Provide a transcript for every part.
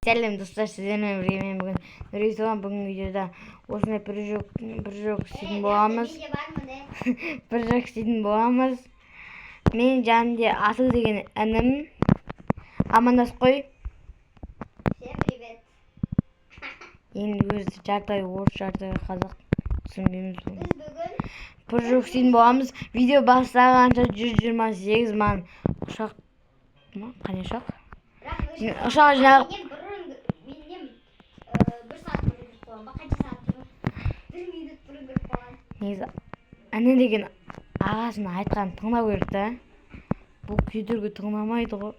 Сәлем достар, сіздермен біргемен бүгін Нұрисуан бүгінгі видеода осындай бір істейтін боламыз. Мен жанымда Асыл деген інім. Амандасып қой. Всем привет. Енді өзі жартай орыс, жартай қазақ түсінбейміз. Біз бүгін Бір істейтін боламыз. Видео бастағанша 128 мың ұшақ ма? Қане ұшақ? Ұшақ жинақ. Негізі әне деген ағасын айтқан тыңдау керек та. Бұл күйдерге тыңдамайды ғой.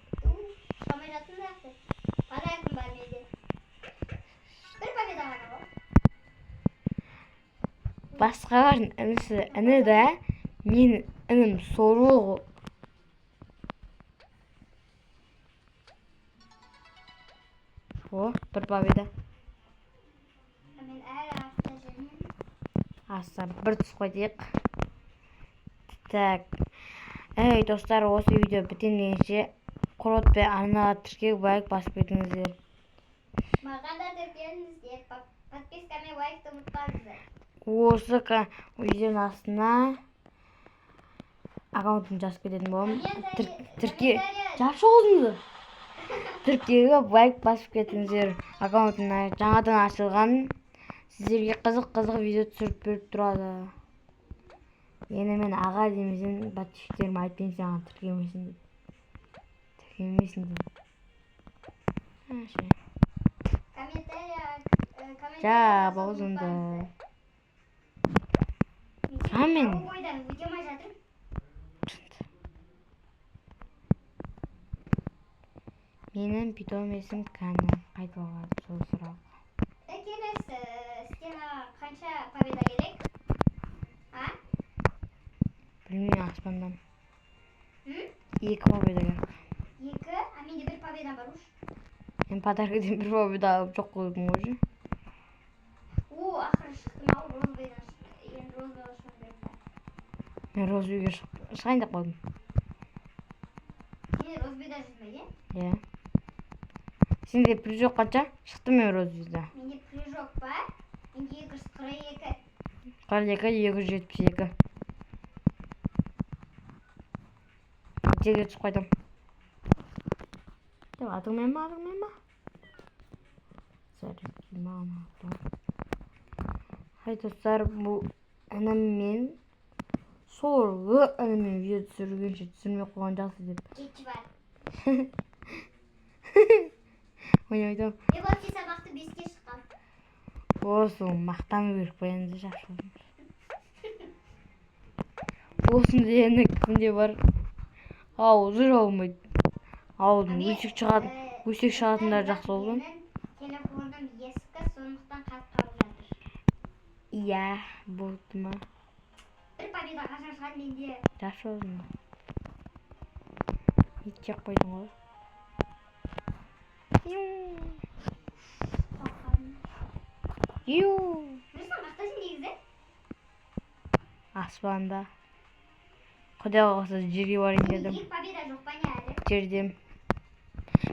Басқалардың інісі іні да, менің інім сорлы ғой. О, бір победа. Аса бір түс қойдық. Так. Эй, достар, осы видео бітемейінше құрот пен арнаға тіркеу лайк басып кетіңіздер. Маған да тіркеліңіздер. Подписка мен лайкты ұмытпаңыздар. Осы видеоның астына аккаунтын жазып кететін боламын. Тіркеуге лайк басып кетіңіздер. Аккаунтын жаңадан ашылған. Сіздерге қызық видео түсіріп беріп тұрады. Енді мен аға демесен, подписчиктерім айтпен саған тіркелмесін деп. Жап аузыңды. Амен. Менің питомесім кәні қайталады сол сұрақ. Келесі стенаға қанша победа керек? Білмеймін, аспандан. 2 победа керек. 2? Менде 1 победа бар уж. Мен подаркадан 1 победа алып жоқ қойдым уже. Ақыры шықтым ау, розбайдан шықты. Енді розбайға шығып берді. Мен розбайға шығайын деп қойдым. Сен розбайда жүрмей, е? Е. Сенде прыжок қанша? Шықты мен розбайда. Менде прыжок бар. Менде 242. 272. Жерге түсіп қойдым. Атыңмен ма? Хай достар, бұл ініммен сорлы ініммен видео түсіргенше түсірмей қойған жақсы деп. Кетші бар. Ойнайдым. Мен вообще сабақты 5-ке шыққам. Осы мақтану керек па енді жақсы. Осын дегені кімде бар? Аузы жаумайды. Аузын өсек шығатындар жақсы болған. Телефоным ескі, сондықтан қатып қалып жатыр. Иә, болды ма? 1 победа қашан шығады менде? Жақсы болсын. Ет жақ қойдың ғой. Жүрсің қақтасың негізі? Аспанда. Құдайға қаласа жерге барайын дедім. 2 победа жоқ па не әлі? Жердем.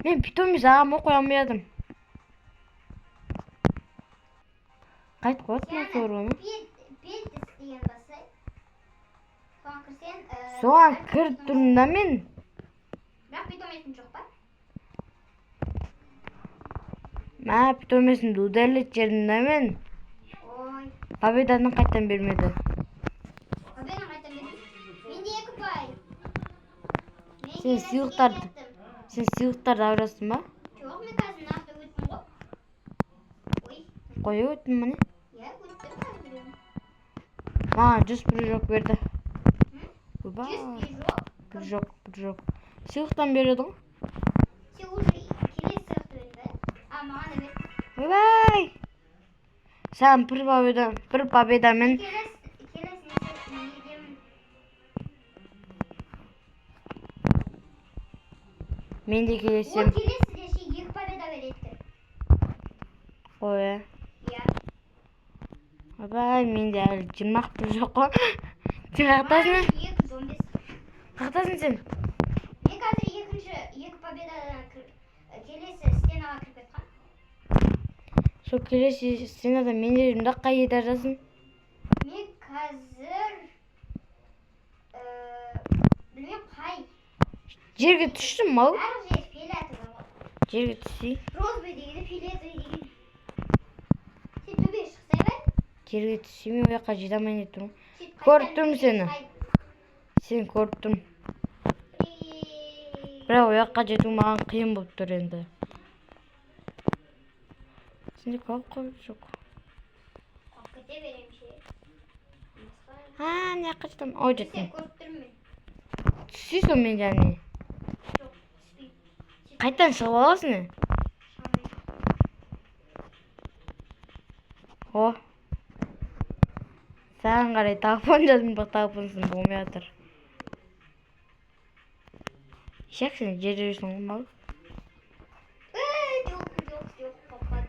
Мен питомис ағам оқи алмадым. Қайт қойып ма соруыны? Петис деген басай. Соған кірсен... Соған кір тұрында мен. Бірақ питомесің жоқ па? Ма питомесімді удалить жерінде мен. Ой. Победаның қайттан бермеді. Победаның қайттан бермеді? Менде 2 пай. Сен сыйлықтарды аурасың ба? Жоқ, мен қазір нақты өттім ғой. Ой. Қойы өттім міне. Иә, өттім қазір. Маған 100 прыжок берді. 100 Прыжок. Сыйлықтан береді ғой. Сен уже келесі сыйлықты берді. Маған да бер. Ой! Саған бір победамен. Мен де келесем. Ол келесі де 2 победа береді. Ой. Иә. Абай, менде әлі 20 прыжок қой. Сен қақтасың? 215. Қақтасың сен? Мен қазір 2 победадан келесі стенаға кіріп кетқан. Сол келесі сценада мен жерімді қай этаждасың? Мен қазір білмеймін қай. Жерге түстім ау. Арғы жер фиолетовый ғой. Жерге түсейін. Розовый дегені фиолетовый деген. Сен төбеге шықсай ба? Жерге түсейін, мен жаққа жете алмайын деп тұрмын. Көріп тұрмын сені. Сен көріп тұрмын. Бірақ ол жаққа жету маған қиын болып тұр енді. Сенде қауіп жоқ. Қауып кете берем ше. Не жаққа жетем? Ой, Сен жеттім. көріп тұрмын мен. Түсейсің мен және. Жоқ, түспеймін. Қайтадан шығып аласың не? О. Саған қарай телефон жаздым, бірақ телефонсың болмай жатыр. Шек сен жерде жүрсің ғой мал. Жоқ, қоппады.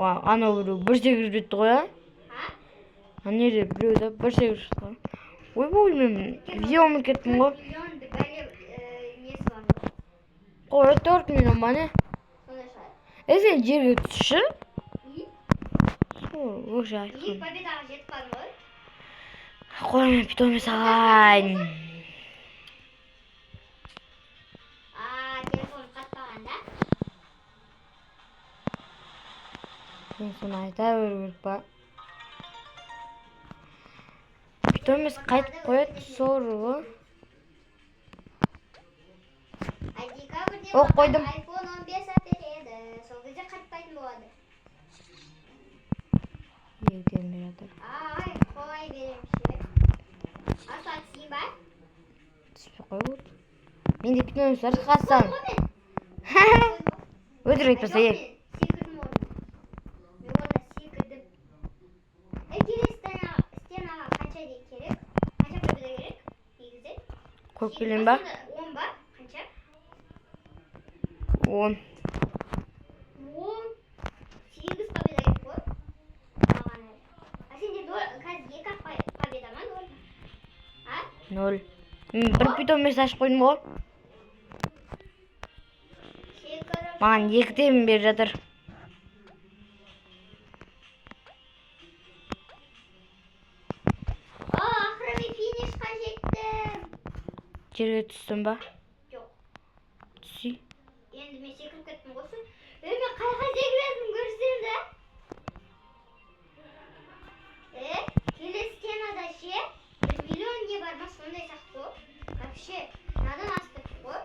Анау біреу бір секіріп жетті ғой, Ана жерде біреу да бір секіріп шықты ғой. Ойбай, мен видеома кеттім ғой. Миллионды бәле несі бар ғой. Қой, 4 миллион ба не? Сондай шығар. Сен жерге түсші? Өші И айтқым. победаға жетіп қалдым ғой. Қой, мен питомный салайын. Телефоным қатпаған да? Сен соны айта беру керек па? Питомец қайтып қояды, соры ғой. О, қойдым. iPhone 15 әпереді. Сол кезде қайтпайтын болады. Егден бері жатыр. Қой берем ше. Аса түсейін ба? Түспей қой ғой. Менде питомец бар, қассам. Өтірік айтпаса ек. Секірдім орнына. Мен орнына секірдім. Келесі стенаға қанша керек? Қанша победа керек? Негізі? Көп келем ба? 10 ба? Қанша? 10. 8 победа керек қой. Маған әлі. Сенде қазір 2 победа ма? 0. 0. Мен бір питомец ашып қойдым ғой. Маған 2-ден беріп жатыр. Ақыры мен финишқа жеттім. Жерге түстім ба? Жоқ. Түсей. Енді мен секіріп кеттім ғой. Мен қай секіретінімді көрсем да. Келесі стенада ше 1 миллион не бар ма сондай сияқты ғой. Вообще, надан асып кетті ғой.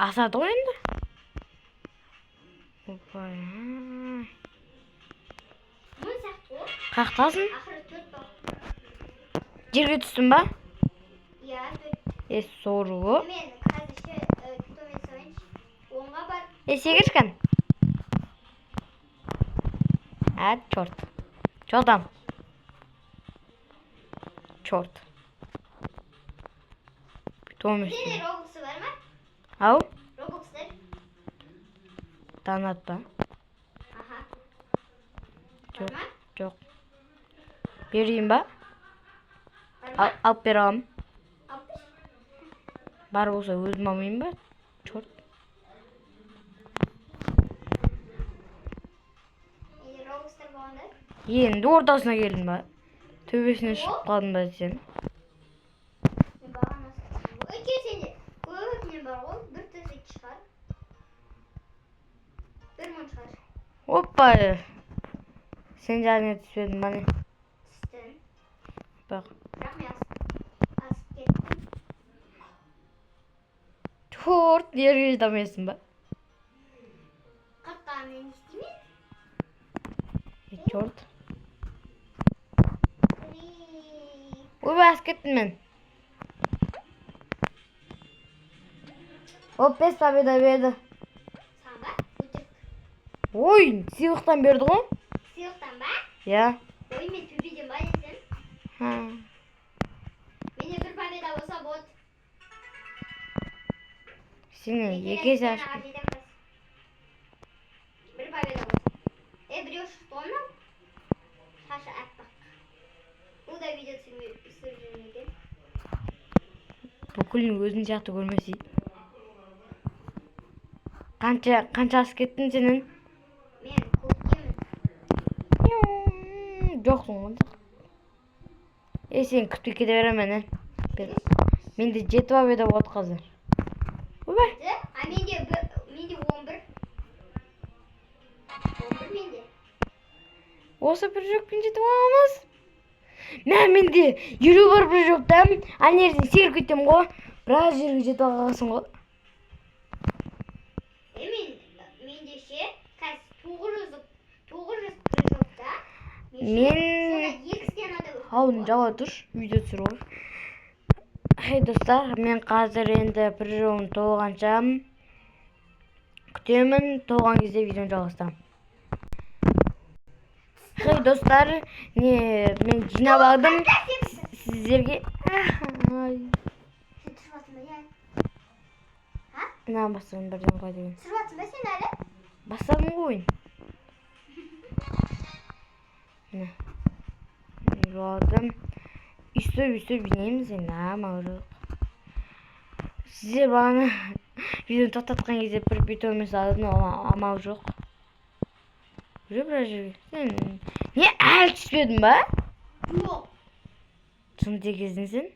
Асады ғой енді. Опай. Мұн сияқты ғой. Қақтасың? Ақыры 4 бар. Жерге түстім ба? Иә, 4. Соры ғой. Мен қазір ше питомец салайыншы. 10-ға бар. Секіршкен. Чорт. Чортам. Чорт. Питомец. Сенде Roblox'ы бар ма? Ау? Roblox'тар? Танат ба? Аха. Жоқ. Бар ма? Жоқ. Берейін ба? Бар ма? Алып бере аламын. Алып бер. Бар болса өзім алмайын ба? Чорт. Roblox'тар болғанда? Енді ортасына келдім ба? Төбесіне шығып қалдым ба сен? Мен бағана асықтым ғой. Өйткені сенде көп не бар ғой. 1 төсек шығар. 1 мың шығар. Опа! Сен жағына түспедің ба не? Түстің. Бақ. Бірақ мен асып кеттім. Чорт! Жерге жете алмайсың ба? Қаққан мен істеймін. Чорт. Ойбай, асып кеттім мен. Оп, 5 победа берді. Сан ба? Өтірік. Ой, сыйлықтан берді ғой? Сыйлықтан ба? Я. Ой, мен төбеден ба десем. Менде 1 победа болса болады. Сенен 2 есе ашып. 1 победа болса. Біреу шықты ғой мынау. Шашы аппақ. Бұл да видео түсіріп жүрген екен. бүкілін өзің сияқты көрмесей. Қанша асып кеттің сенің? Мен көктемін. Жоқсың ғой. Сен күтіп кете беремін. Менде 7 бабеда болады қазір. Ойбай. А менде 11. 11 менде. Осы бір жоқпен жетіп аламыз. Менде 50 бар бір жоқтан. Анерден секіріп кетем ғой. Біраз жерге жетіп алғансың ғой. Менде ше қазір 900 бір жоқта. Мен Хауын жауа тұр, видео түсіріп. Хей достар, мен қазір енді бір жылым толғанша күтемін, толған кезде видеоны жалғастырамын. Хей достар, мен жинап алдым сіздерге. Мына бастадым бірден қой деген. Сырбатсың ба сен әлі? Бастадым ғой. Міне. Жолдым. Üstü bineyimiz енді амалы. Сіздер бағана видеоны тоқтатқан кезде бір битомен салдым, амал жоқ. Біраз жерге. Не әлі түспедің ба? Жоқ. Шын текесің сен?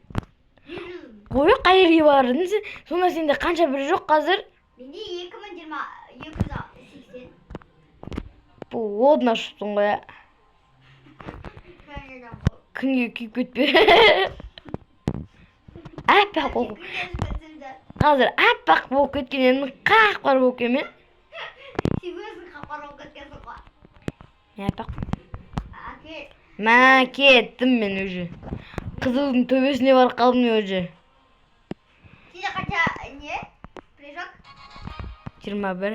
Қой, қайырге бардың сен? Сонда сенде қанша бір жоқ қазір? Менде 2280. Бұл одына шыптың ғой. Күнге күйіп кетпе. Аппақ болып. Қазір аппақ болып кеткенен қақ-қар болып кемен. Сен өзің қақ-қар болып кеткенсің ғой. Не аппақ? Мә, кеттім мен өже. Қызылдың төбесіне барып қалдым мен өже. Сенде қанша не? Прыжок? 21.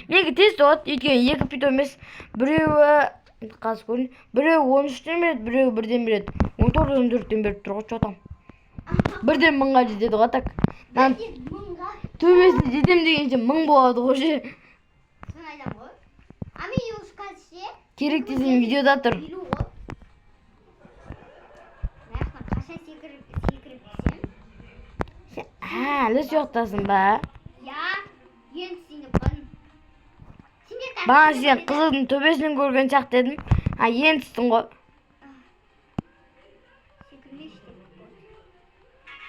Менікі тез тоғат. Өйткені 2 питон емес. Біреуі қазір көрін. Біреуі 13-тен береді, біреуі 1-ден береді. 14-14-тен беріп тұр ғой чотам. 1-ден 1000-ға жетеді ғой так. Мен төбесіне жетем дегенше 1000 болады ғой же. Соны айтам ғой. А мен осы қазір керек десең видеода тұр. Маяқтан қашан секіріп сен әлі жоқтасың ба? Я, енді сені бұн. Бана сен қызылдың төбесінен көрген шақ дедім. Енді түстің ғой.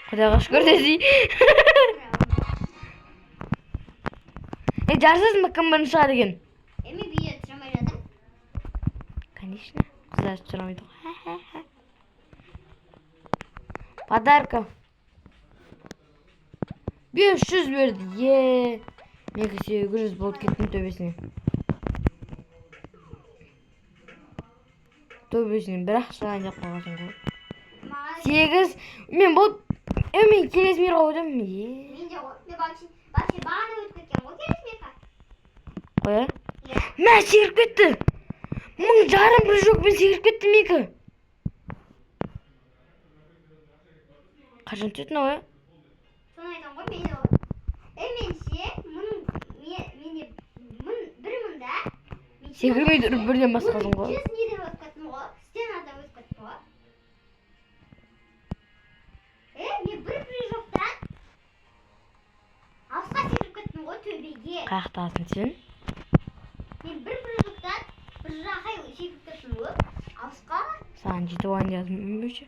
Құдайға шүкір десей. Жарсыз ба кім бірінші шығады екен? Мен видео түсіремай жатырмын. Конечно. Қыздар түсіремейді ғой. Подарка. 500 берді. Менікі 800 болып кеттім төбесіне. Төбесінен бірақ шығайын деп қалғасын ғой. 8. Мен бұл... Мен келесі мирға өтем. Мен де ғой. Мен бақшы бағаны өтіп кеткен ғой келесі мирға. Қоя? Мә, секіріп кетті. 1000 бір жоқпен секіріп кетті менікі. Қашан түсетін ғой? Соны айтам ғой, мен де ғой. Менше, менде 1000-да... Секірмейді ұрып бірден басқасың ғой. 100 неден өтіп кеттім ғой. Стенада өтіп кеттім ғой. Мен бір жоқтан алысқа секіріп кеттім ғой төбеге. Қаяқтасың сен? Мен бір жоқтан бір жаққа секіріп кеттім ғой. Алысқа. Саған жетіп алайын жаздым өмбеші.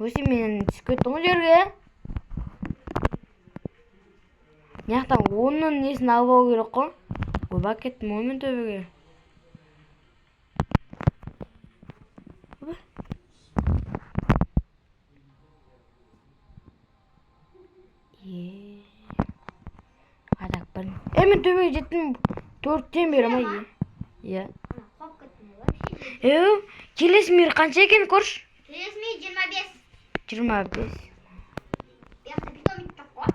Өсе мен түсіп кеттім ғой жерге. Яқтан 10-ның несін алып алу керек қой. Ойбақ кеттім ғой мен төбеге. Адақ бірін. Мен төбеге жеттім 4-тен бері ма? Иә. Келесі мир қанша екен көрш? Келесі мир 25. 25. Яқты питомит жоқ қой.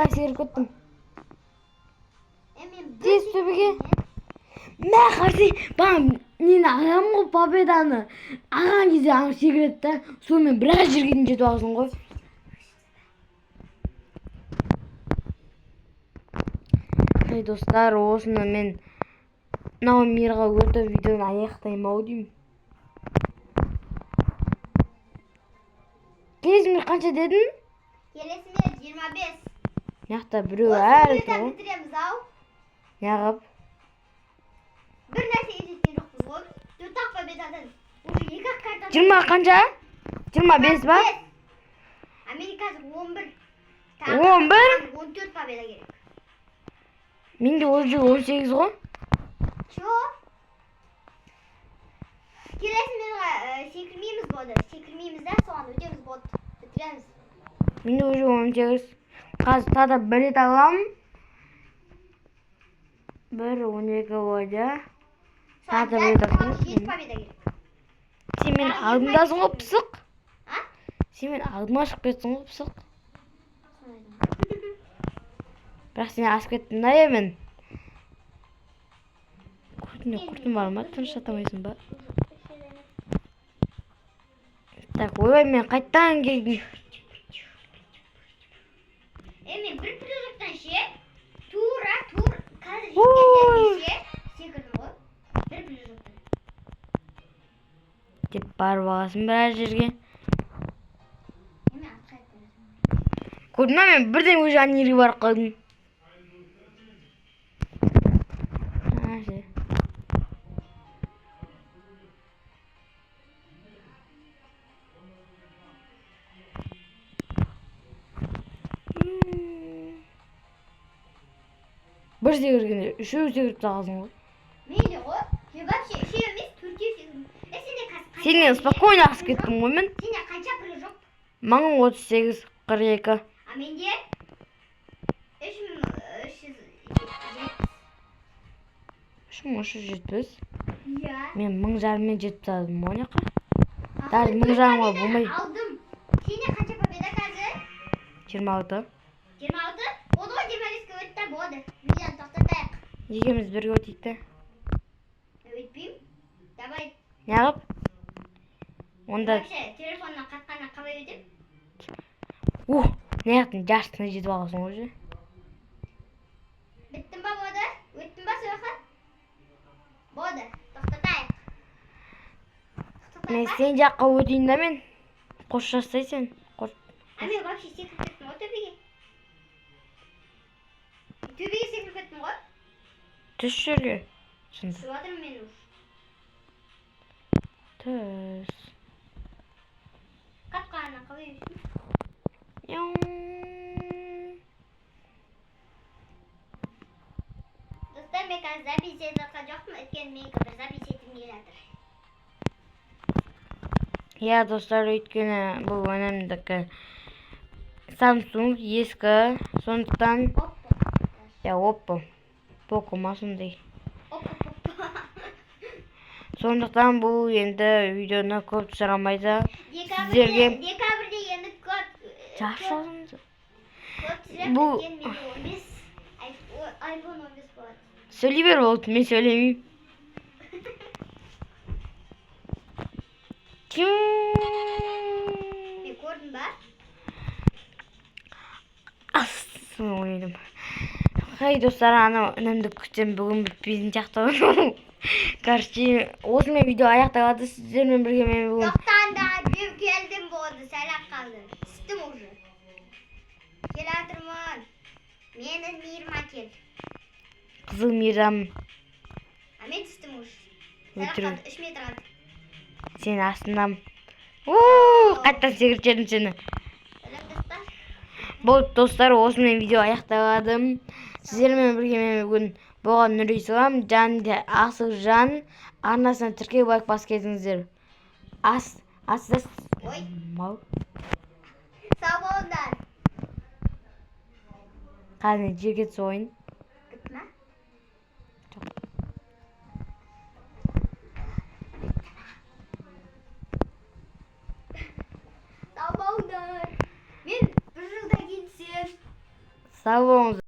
Секіріп кеттім. Тез төбеге. Мә қарсы, бағым нені ағам ғой победаны. Аған кезде аңыр секіреді да, сонымен біраз жерге жетіп алғызын ғой. Ey dostlar, osunu men Namirga өтіп видеоны аяқтаймын ау деймін. Келесіңдер қанша дедің? Келесіңдер 25. Мыяқта біреу әлі тұр ғой. Бітіреміз ау. Неғып? Bir нәрсе ететін жоқпыз ғой. 4 победадан. Уже 2 карта. 20 қанша? 25 ба? Америкасы 11. 11? 14 победа керек. Менде уже 18 ғой. Чо? Келесімізге секірмейміз болды. Секірмейміз да, соған өтеміз болды. Бітіреміз. Менде уже 18. Қазір тағы бір рет аламын. 1, 12 болды. Тағы бір рет аламын. 7 победа керек. Сен мен алдымдасың ғой, пысық. А? Сен мен алдыма шығып кеттің ғой, пысық. Бірақ сен асып кеттің да емен. Құртым бар ма? Тыныш жатамайсың ба? Так, ойбай, мен қайттан келдім. Мен бір прыжоктан ше, тура, қазір жеткен ше, секірдім ғой. Бір прыжоктан. Деп барып аласың біраз жерге. Мен атқа айтып. Көрдің ба, мен бірден уже анерге барып қалдым. Бір секіргенде үшеу секіріп тағасың ғой. Мейлі ғой. Мен вообще үшеу емес, төртеу секірдім. Сенде қанша? Сенен спокойно асып кеттім ғой мен. Сенде қанша прыжок? Маңың 38, 42. А менде 3370. Иә. Мен 1000-жарыммен жетіп тадым ғой неқа. Даже 1000 жарымға болмай. Алдым. Сенде қанша победа қазір? 26. 26? Болды ғой 25-ке өтті болды. Видеоны тоқтатайық. Екеуміз бірге өтейік те. Өтпеймін. Давай. Неғып? Онда... Вообще, телефоннан қатқаннан қалай өтем? Неғыптың жарысына жетіп алғасың ғой же. Біттім ба болды? Өттім ба сояққа? Болды. Тоқтатайық. Мен сен жаққа өтейін да мен. Қоштастай сен. А мен вообще секіріп кеттім ғой төбеге. Төбеге секіріп кеттім ғой. Түс жерге. Түсіп жатырмын мен уже. Түс. Қатқаннан қалай өттім? Достар, мен қазір запись етіп жатқан жоқпын, өйткені мен бір запись етілмей жатыр. Я, достар, өйткені бұл өнімдікі Samsung ескі, сондықтан... Оппо. Поко ма сондай. Сондықтан бұл енді видеоны көп сұрамайды. Сіздерге... Декабрде енді көп... Шашалыңыз. Көп түсіріп, Бұл... менде 15... iPhone 15 болады. Сөйлей бер болды, мен сөйлемеймін. Мен көрдім ба? Асын ойдым. Хай достар, ана үнімді күтсем бүгін бітпейтін сияқты. Короче, осымен видео аяқталады. Сіздермен бірге мен бүгін... Тоқтанда, мен келдім болды, сәлақ қалды. Түстім уже. Кел атырмын. Менің мейірма кел. Қызыл мейрам. А мен түстім уже. Сәлақ қалды, 3 метр қалды. Сен астындам. Қайттан секіріп жібердім сені. Сәлем достар. Болды достар, осымен видео аяқталадым. Сіздермен бірге мен бүгін болған Нұрей Салам, Жанды Асық Жан арнасына тіркеу лайк басып кетіңіздер. Ой. Мау. Сау болыңдар. Қазір жерге түсіп ойын. Бітті ма? Сау болыңдар. Мен бір жылдан кейін түсем. Сау болыңыздар.